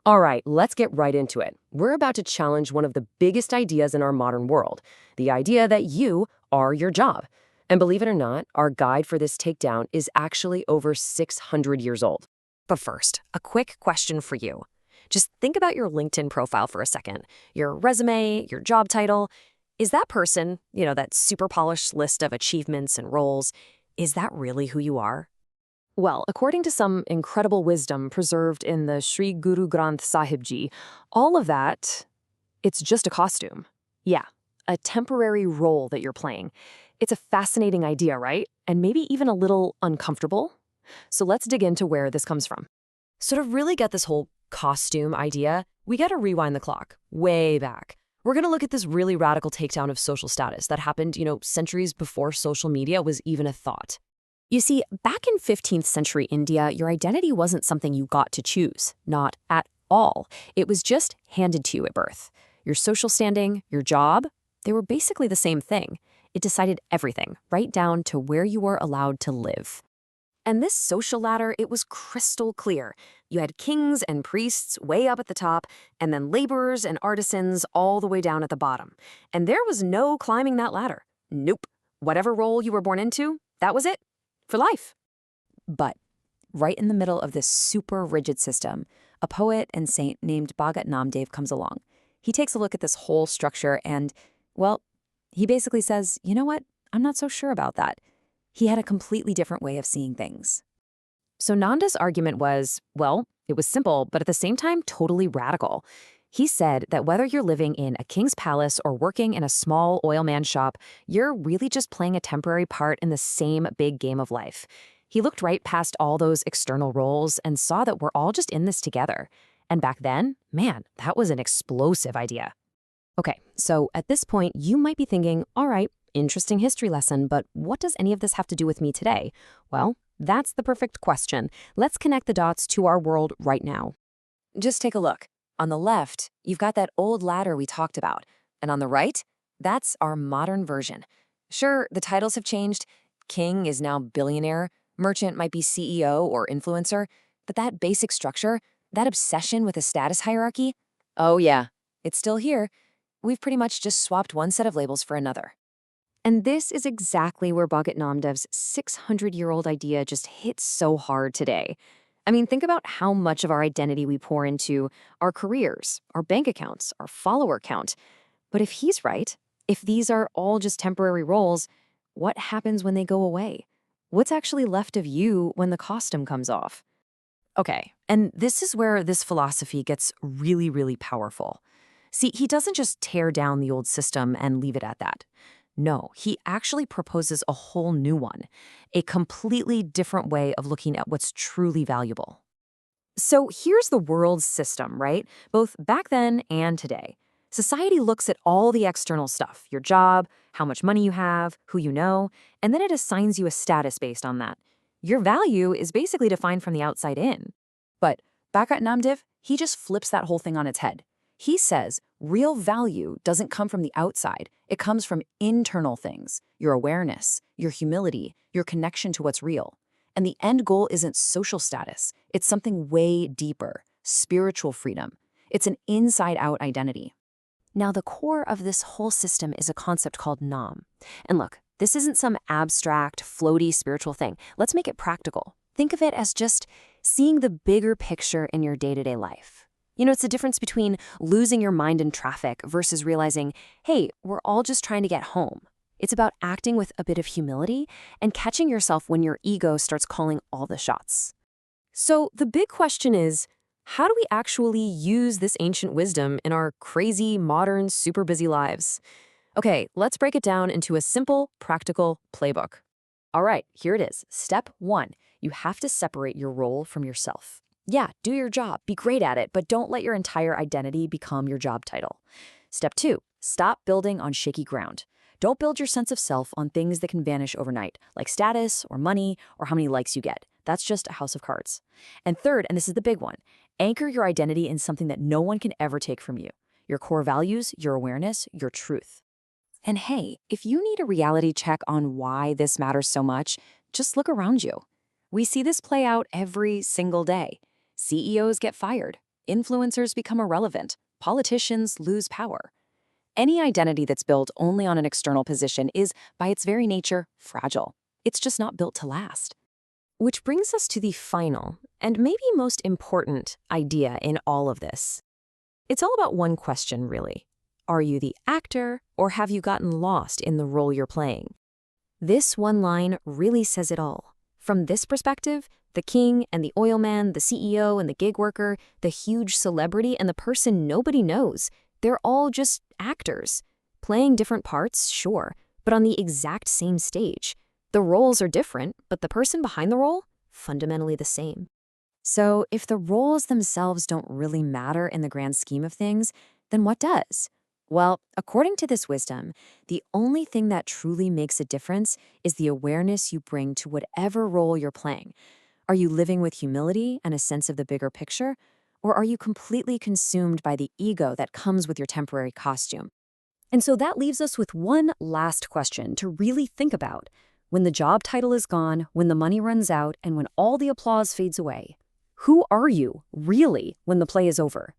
All right, let's get right into it. We're about to challenge one of the biggest ideas in our modern world, the idea that you are your job. And believe it or not, our guide for this takedown is actually over 600 years old. But first, a quick question for you. Just think about your LinkedIn profile for a second. Your resume, your job title. Is that person, that super polished list of achievements and roles, is that really who you are? Well, according to some incredible wisdom preserved in the Sri Guru Granth Sahib ji, all of that, it's just a costume. Yeah, a temporary role that you're playing. It's a fascinating idea, right? And maybe even a little uncomfortable. So let's dig into where this comes from. So to really get this whole costume idea, we got to rewind the clock way back. We're going to look at this really radical takedown of social status that happened, centuries before social media was even a thought. You see, back in 15th century India, your identity wasn't something you got to choose, not at all. It was just handed to you at birth. Your social standing, your job, they were basically the same thing. It decided everything, right down to where you were allowed to live. And this social ladder, it was crystal clear. You had kings and priests way up at the top, and then laborers and artisans all the way down at the bottom. And there was no climbing that ladder. Nope. Whatever role you were born into, that was it. For life. But right in the middle of this super rigid system, a poet and saint named Bhagat Namdev comes along. He takes a look at this whole structure and, well, he basically says, you know what? I'm not so sure about that. He had a completely different way of seeing things. So Nanda's argument was, well, it was simple, but at the same time, totally radical. He said that whether you're living in a king's palace or working in a small oilman shop, you're really just playing a temporary part in the same big game of life. He looked right past all those external roles and saw that we're all just in this together. And back then, man, that was an explosive idea. Okay, so at this point, you might be thinking, all right, interesting history lesson, but what does any of this have to do with me today? Well, that's the perfect question. Let's connect the dots to our world right now. Just take a look. On the left, you've got that old ladder we talked about. And on the right, that's our modern version. Sure, the titles have changed. King is now billionaire. Merchant might be CEO or influencer. But that basic structure, that obsession with a status hierarchy, oh yeah, it's still here. We've pretty much just swapped one set of labels for another. And this is exactly where Bhagat Namdev's 600-year-old idea just hits so hard today. I mean, think about how much of our identity we pour into our careers, our bank accounts, our follower count. But if he's right, if these are all just temporary roles, what happens when they go away? What's actually left of you when the costume comes off? Okay, and this is where this philosophy gets really, really powerful. See, he doesn't just tear down the old system and leave it at that. No, he actually proposes a whole new one, a completely different way of looking at what's truly valuable. So here's the world's system, right? Both back then and today. Society looks at all the external stuff, your job, how much money you have, who you know, and then it assigns you a status based on that. Your value is basically defined from the outside in. But Bhagat Namdev, he just flips that whole thing on its head. He says real value doesn't come from the outside. It comes from internal things, your awareness, your humility, your connection to what's real. And the end goal isn't social status. It's something way deeper, spiritual freedom. It's an inside-out identity. Now, the core of this whole system is a concept called Nam. And look, this isn't some abstract, floaty spiritual thing. Let's make it practical. Think of it as just seeing the bigger picture in your day-to-day life. It's the difference between losing your mind in traffic versus realizing, hey, we're all just trying to get home. It's about acting with a bit of humility and catching yourself when your ego starts calling all the shots. So the big question is, how do we actually use this ancient wisdom in our crazy, modern, super busy lives? Okay, let's break it down into a simple, practical playbook. All right, here it is. Step 1, you have to separate your role from yourself. Yeah, do your job, be great at it, but don't let your entire identity become your job title. Step 2, stop building on shaky ground. Don't build your sense of self on things that can vanish overnight, like status or money or how many likes you get. That's just a house of cards. And third, and this is the big one, anchor your identity in something that no one can ever take from you. Your core values, your awareness, your truth. And hey, if you need a reality check on why this matters so much, just look around you. We see this play out every single day. CEOs get fired. influencers become irrelevant, politicians lose power. Any identity that's built only on an external position is, by its very nature, fragile. It's just not built to last. Which brings us to the final, and maybe most important, idea in all of this. It's all about one question, really. Are you the actor, or have you gotten lost in the role you're playing? This one line really says it all. From this perspective, the king and the oil man, the CEO and the gig worker, the huge celebrity and the person nobody knows, they're all just actors. Playing different parts, sure, but on the exact same stage. The roles are different, but the person behind the role, fundamentally the same. So if the roles themselves don't really matter in the grand scheme of things, then what does? Well, according to this wisdom, the only thing that truly makes a difference is the awareness you bring to whatever role you're playing. Are you living with humility and a sense of the bigger picture? Or are you completely consumed by the ego that comes with your temporary costume? And so that leaves us with one last question to really think about. When the job title is gone, when the money runs out, and when all the applause fades away, who are you, really, when the play is over?